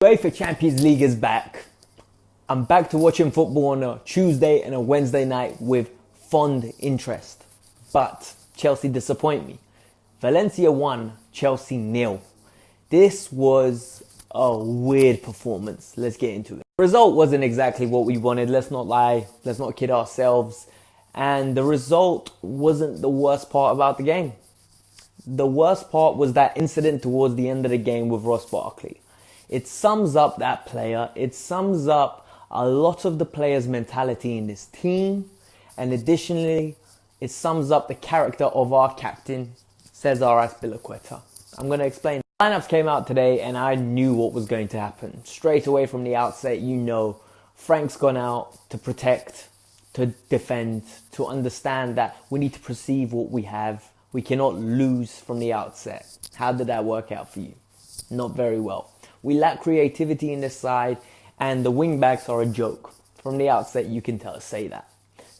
UEFA Champions League is back. I'm back to watching football on a Tuesday and a Wednesday night with fond interest. But Chelsea disappoint me. Valencia 1, Chelsea 0. This was a weird performance. Let's get into it. The result wasn't exactly what we wanted. Let's not lie. Let's not kid ourselves. And the result wasn't the worst part about the game. The worst part was that incident towards the end of the game with Barkley. It sums up that player. It sums up a lot of the players' mentality in this team. And additionally, it sums up the character of our captain, Cesar Azpilicueta. I'm going to explain. The lineups came out today and I knew what was going to happen. Straight away from the outset, you know, Frank's gone out to protect, to defend, to understand that we need to perceive what we have. We cannot lose from the outset. How did that work out for you? Not very well. We lack creativity in this side and the wing backs are a joke. From the outset, you can say that.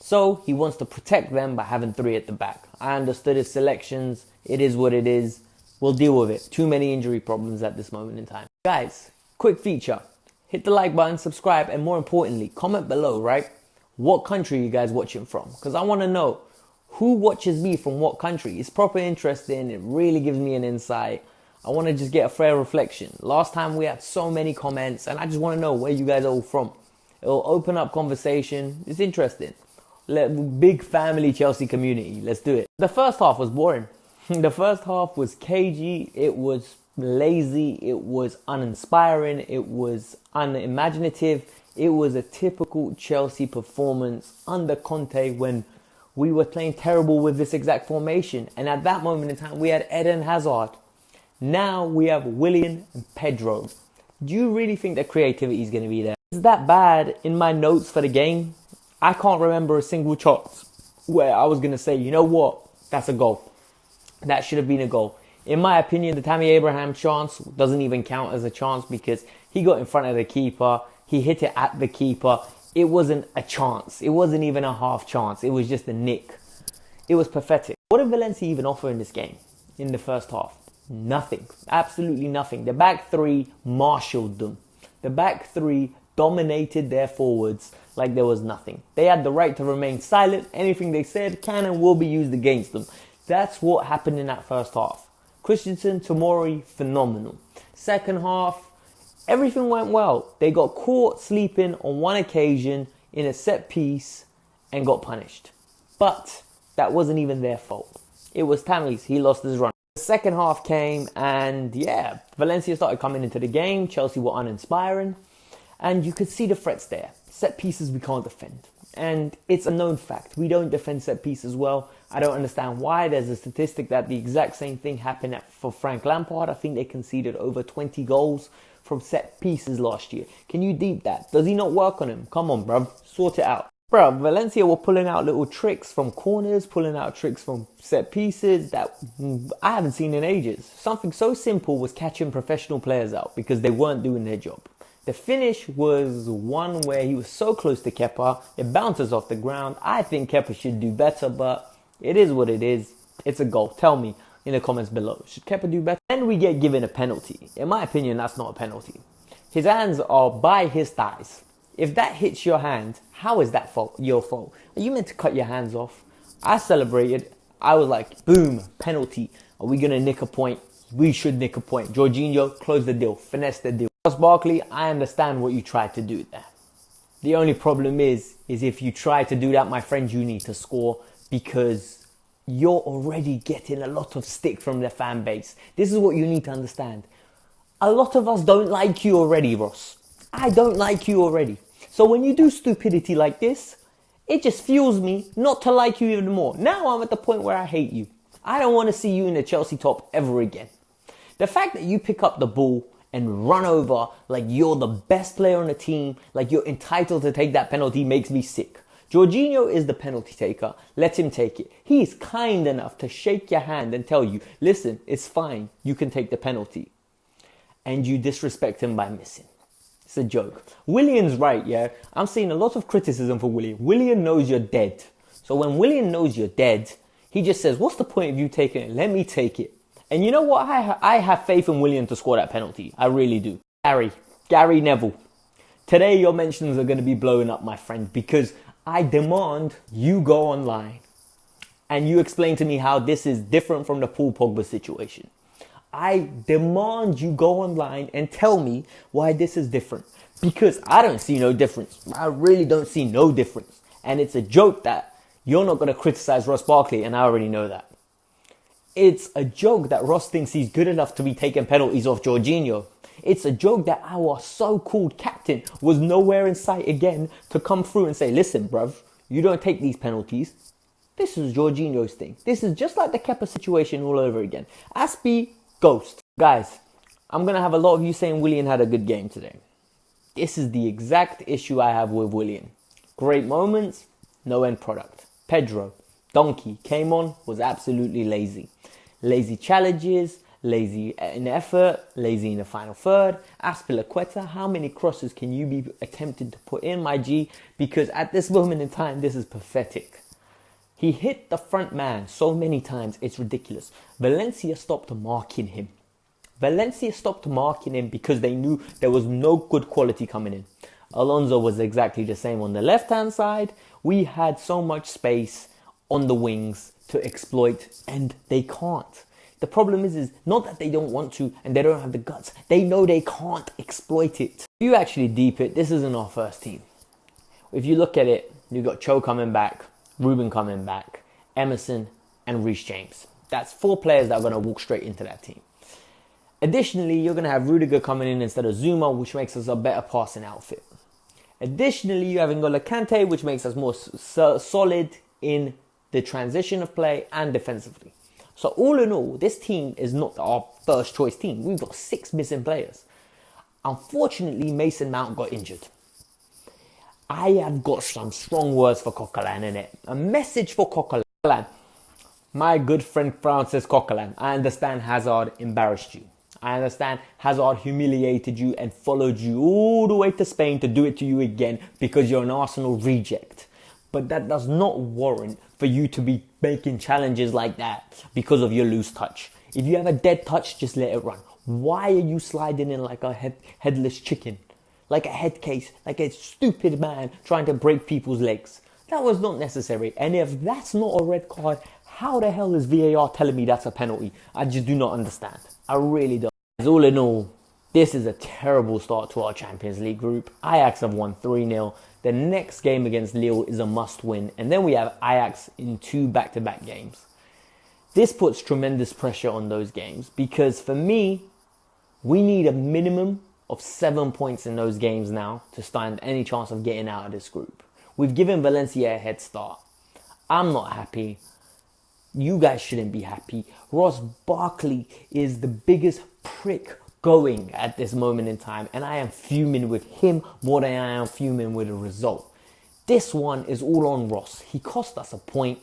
So he wants to protect them by having three at the back. I understood his selections. It is what it is. We'll deal with it. Too many injury problems at this moment in time. Guys, quick feature. Hit the like button, subscribe, and more importantly, comment below, right? What country are you guys watching from? Because I want to know who watches me from what country. It's proper interesting. It really gives me an insight. I want to just get a fair reflection. Last time we had so many comments and I just want to know where you guys are all from. It'll open up conversation. It's interesting. Big family Chelsea community. Let's do it. The first half was boring. The first half was cagey. It was lazy. It was uninspiring. It was unimaginative. It was a typical Chelsea performance under Conte when we were playing terrible with this exact formation. And at that moment in time, we had Eden Hazard. Now we have Willian and Pedro. Do you really think that creativity is going to be there? Is that bad? In my notes for the game, I can't remember a single chance where I was going to say, you know what, that's a goal. That should have been a goal. In my opinion, the Tammy Abraham chance doesn't even count as a chance because he got in front of the keeper. He hit it at the keeper. It wasn't a chance. It wasn't even a half chance. It was just a nick. It was pathetic. What did Valencia even offer in this game in the first half? Nothing. Absolutely nothing. The back three marshaled them. The back three dominated their forwards like there was nothing. They had the right to remain silent. Anything they said can and will be used against them. That's what happened in that first half. Christensen, Tomori, phenomenal. Second half, everything went well. They got caught sleeping on one occasion in a set piece and got punished. But that wasn't even their fault. It was Tammy's. He lost his run. The second half came and yeah, Valencia started coming into the game. Chelsea were uninspiring and you could see the threats there. Set pieces we can't defend. And it's a known fact. We don't defend set pieces well. I don't understand why. There's a statistic that the exact same thing happened for Frank Lampard. I think they conceded over 20 goals from set pieces last year. Can you deep that? Does he not work on him? Come on, bruv. Sort it out. Bruv, Valencia were pulling out little tricks from corners, pulling out tricks from set pieces that I haven't seen in ages. Something so simple was catching professional players out because they weren't doing their job. The finish was one where he was so close to Kepa, it bounces off the ground. I think Kepa should do better, but it is what it is. It's a goal. Tell me in the comments below. Should Kepa do better? Then we get given a penalty. In my opinion, that's not a penalty. His hands are by his thighs. If that hits your hand, how is that your fault? Are you meant to cut your hands off? I celebrated. I was like, boom, penalty. Are we going to nick a point? We should nick a point. Jorginho, close the deal. Finesse the deal. Barkley, I understand what you tried to do there. The only problem is if you try to do that, my friend, you need to score because you're already getting a lot of stick from the fan base. This is what you need to understand. A lot of us don't like you already, Ross. I don't like you already. So when you do stupidity like this, it just fuels me not to like you even more. Now I'm at the point where I hate you. I don't want to see you in the Chelsea top ever again. The fact that you pick up the ball and run over like you're the best player on the team, like you're entitled to take that penalty makes me sick. Jorginho is the penalty taker. Let him take it. He is kind enough to shake your hand and tell you, listen, it's fine. You can take the penalty. And you disrespect him by missing. It's a joke. Willian's right, yeah. I'm seeing a lot of criticism for Willian. Willian knows you're dead. So when Willian knows you're dead, he just says, what's the point of you taking it? Let me take it. And you know what? I have faith in Willian to score that penalty. I really do. Harry, Gary Neville. Today your mentions are going to be blowing up, my friend, because I demand you go online and you explain to me how this is different from the Paul Pogba situation. I demand you go online and tell me why this is different. Because I don't see no difference. I really don't see no difference. And it's a joke that you're not going to criticize Ross Barkley, and I already know that. It's a joke that Ross thinks he's good enough to be taking penalties off Jorginho. It's a joke that our so-called captain was nowhere in sight again to come through and say, listen, bruv, you don't take these penalties. This is Jorginho's thing. This is just like the Kepa situation all over again. Aspie, ghost. Guys, I'm going to have a lot of you saying Willian had a good game today. This is the exact issue I have with Willian. Great moments, no end product. Pedro, donkey, came on, was absolutely lazy. Lazy challenges, lazy in effort, lazy in the final third. Aspilicueta, how many crosses can you be attempted to put in, my G? Because at this moment in time, this is pathetic. He hit the front man so many times, it's ridiculous. Valencia stopped marking him. Valencia stopped marking him because they knew there was no good quality coming in. Alonso was exactly the same on the left-hand side. We had so much space on the wings to exploit, and they can't. The problem is not that they don't want to and they don't have the guts. They know they can't exploit it. If you actually deep it, this isn't our first team. If you look at it, you've got Cho coming back, Ruben coming back, Emerson and Reece James. That's 4 players that are going to walk straight into that team. Additionally, you're going to have Rudiger coming in instead of Zuma, which makes us a better passing outfit. Additionally, you have N'Golo Kante, which makes us more solid in the transition of play and defensively. So all in all, this team is not our first choice team. We've got 6 missing players. Unfortunately, Mason Mount got injured. I have got some strong words for Coquelin in it. A message for Coquelin. My good friend Francis Coquelin, I understand Hazard embarrassed you. I understand Hazard humiliated you and followed you all the way to Spain to do it to you again because you're an Arsenal reject. But that does not warrant for you to be making challenges like that because of your loose touch. If you have a dead touch, just let it run. Why are you sliding in like a headless chicken? Like a head case, like a stupid man trying to break people's legs. That was not necessary. And if that's not a red card, how the hell is VAR telling me that's a penalty? I just do not understand. I really don't. All in all, this is a terrible start to our Champions League group. Ajax have won 3-0. The next game against Lille is a must win. And then we have Ajax in 2 back-to-back games. This puts tremendous pressure on those games because for me, we need a minimum of 7 points in those games now to stand any chance of getting out of this group. We've given Valencia a head start. I'm not happy. You guys shouldn't be happy. Ross Barkley is the biggest prick going at this moment in time, and I am fuming with him more than I am fuming with the result. This one is all on Ross. He cost us a point.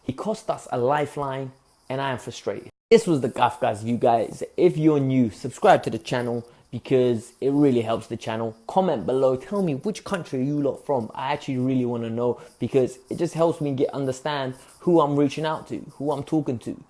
He cost us a lifeline, and I am frustrated. This was the Kavkas, you guys. If you're new, subscribe to the channel because it really helps the channel. Comment below. Tell me which country are you lot from. I actually really want to know because it just helps me understand who I'm reaching out to, who I'm talking to.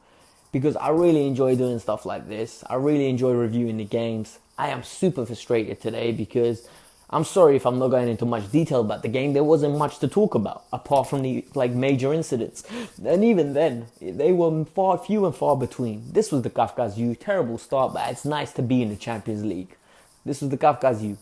Because I really enjoy doing stuff like this. I really enjoy reviewing the games. I am super frustrated today because I'm sorry if I'm not going into much detail about the game. There wasn't much to talk about apart from the major incidents. And even then, they were few and far between. This was the Kavkas U. Terrible start, but it's nice to be in the Champions League. This was the Kavkas U.